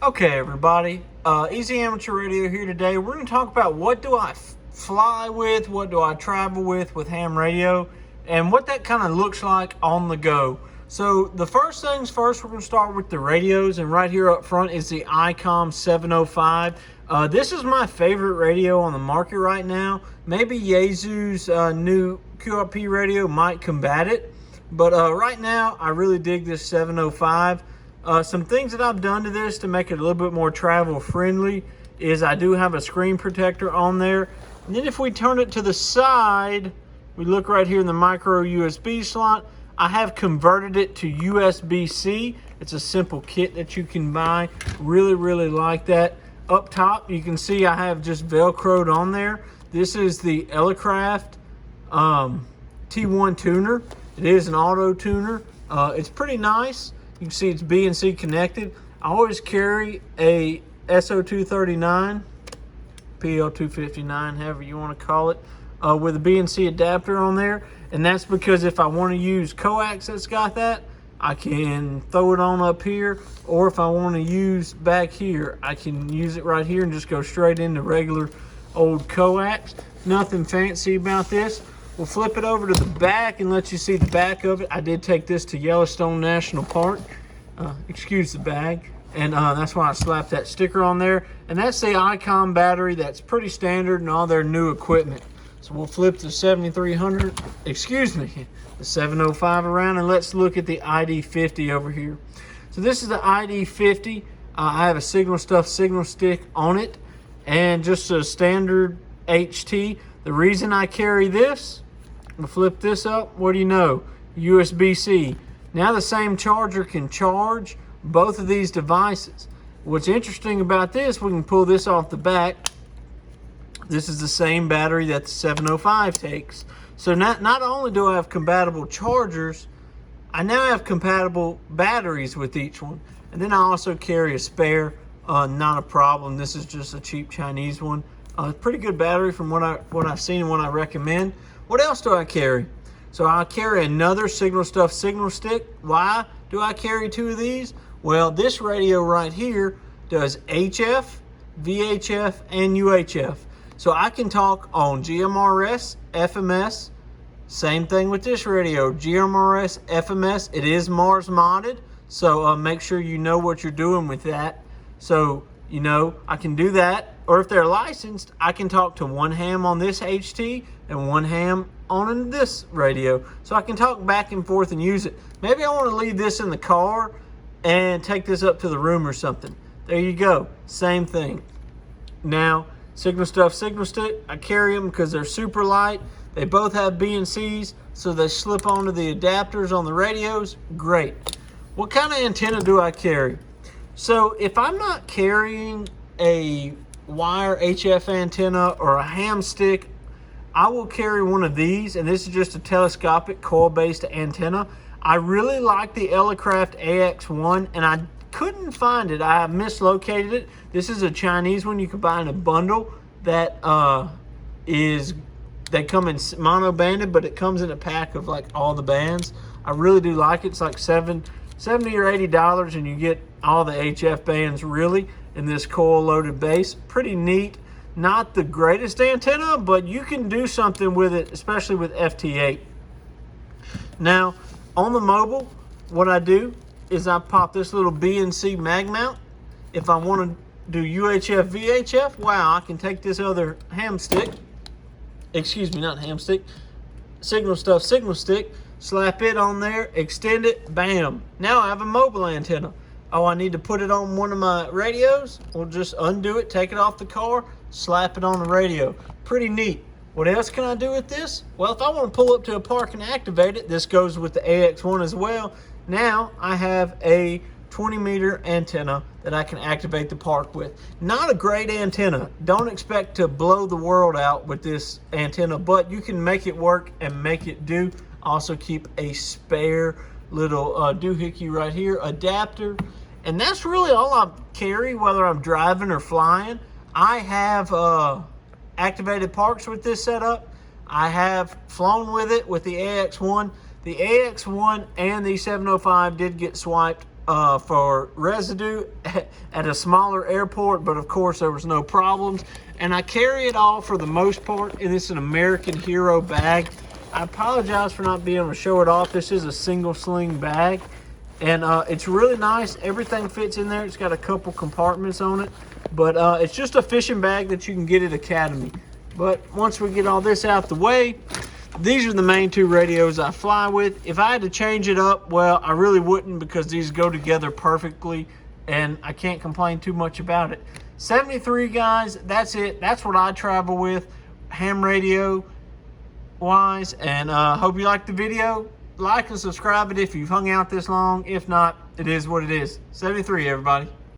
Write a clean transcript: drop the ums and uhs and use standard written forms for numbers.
Okay, everybody, Easy Amateur Radio here today. We're going to talk about what do I fly with, what do I travel with ham radio, and what that kind of looks like on the go. So the first things first, we're going to start with the radios, and right here up front is the Icom 705. This is my favorite radio on the market right now. Maybe Yaesu's new QRP radio might combat it, but right now I really dig this 705. Some things that I've done to this to make it a little bit more travel friendly is I do have a screen protector on there. And then if we turn it to the side, we look right here in the micro USB slot. I have converted it to USB-C. It's a simple kit that you can buy. Really like that. Up top, you can see I have just Velcroed on there. This is the Elecraft T1 tuner. It is an auto tuner. It's pretty nice. You can see it's B&C connected. I always carry a SO239, PL259, however you want to call it, with a B&C adapter on there. And that's because if I want to use coax that's got that, I can throw it on up here. Or if I want to use back here, I can use it right here and just go straight into regular old coax. Nothing fancy about this. We'll flip it over to the back and let you see the back of it. I did take this to Yellowstone National Park. Excuse the bag. And that's why I slapped that sticker on there. And that's the Icom battery. That's pretty standard in all their new equipment. So we'll flip the 7300, excuse me, the 705 around, and let's look at the ID50 over here. So this is the ID50. I have a signal stick on it and just a standard HT. The reason I carry this, we'll flip this up, what do you know? USB-C. Now the same charger can charge both of these devices. What's interesting about this, we can pull this off the back. This is the same battery that the 705 takes. So not only do I have compatible chargers, I now have compatible batteries with each one. And then I also carry a spare, not a problem. This is just a cheap Chinese one. Pretty good battery from what I've seen and what I recommend. What else do I carry? So I carry another signal stick. Why do I carry two of these? Well, this radio right here does HF, VHF, and UHF. So I can talk on GMRS, FMS. Same thing with this radio, GMRS, FMS. It is Mars modded, so make sure you know what you're doing with that. So, you know, I can do that. Or if they're licensed, I can talk to one ham on this HT and one ham on this radio. So I can talk back and forth and use it. Maybe I want to leave this in the car and take this up to the room or something. There you go. Same thing. Now, signal stick, I carry them because they're super light. They both have B&Cs, so they slip onto the adapters on the radios. Great. What kind of antenna do I carry? So if I'm not carrying a wire HF antenna or a ham stick, I will carry one of these, and this is just a telescopic coil-based antenna. I really like the Elecraft AX1, and I couldn't find it. I mislocated it. This is a Chinese one you can buy in a bundle that they come in mono banded, but it comes in a pack of like all the bands. I really do like it. It's like $70 or $80, and you get all the HF bands really in this coil loaded base. Pretty neat. Not the greatest antenna, but you can do something with it, especially with FT8. Now, on the mobile, what I do is I pop this little B&C mag mount. If I want to do UHF, VHF, wow, I can take this other ham stick, excuse me, not ham stick, signal stick, slap it on there, extend it, bam. Now I have a mobile antenna. Oh, I need to put it on one of my radios? We'll just undo it, take it off the car, slap it on the radio. Pretty neat. What else can I do with this? Well, if I want to pull up to a park and activate it, this goes with the AX1 as well. Now I have a 20-meter antenna that I can activate the park with. Not a great antenna. Don't expect to blow the world out with this antenna, but you can make it work and make it do. Also keep a spare little doohickey right here, adapter. And that's really all I carry, whether I'm driving or flying. I have activated parks with this setup. I have flown with it with the AX1. The AX1 and the 705 did get swiped for residue at a smaller airport, but of course there was no problems. And I carry it all for the most part, and it's an American Hero bag. I apologize for not being able to show it off. This is a single sling bag, and it's really nice. Everything fits in there. It's got a couple compartments on it, but it's just a fishing bag that you can get at Academy. But once we get all this out the way, these are the main two radios I fly with. If I had to change it up, well, I really wouldn't, because these go together perfectly, and I can't complain too much about it. 73, guys, that's it. That's what I travel with, ham radio wise. And hope you liked the video. Like and subscribe it if you've hung out this long. If not, it is what it is. 73, everybody.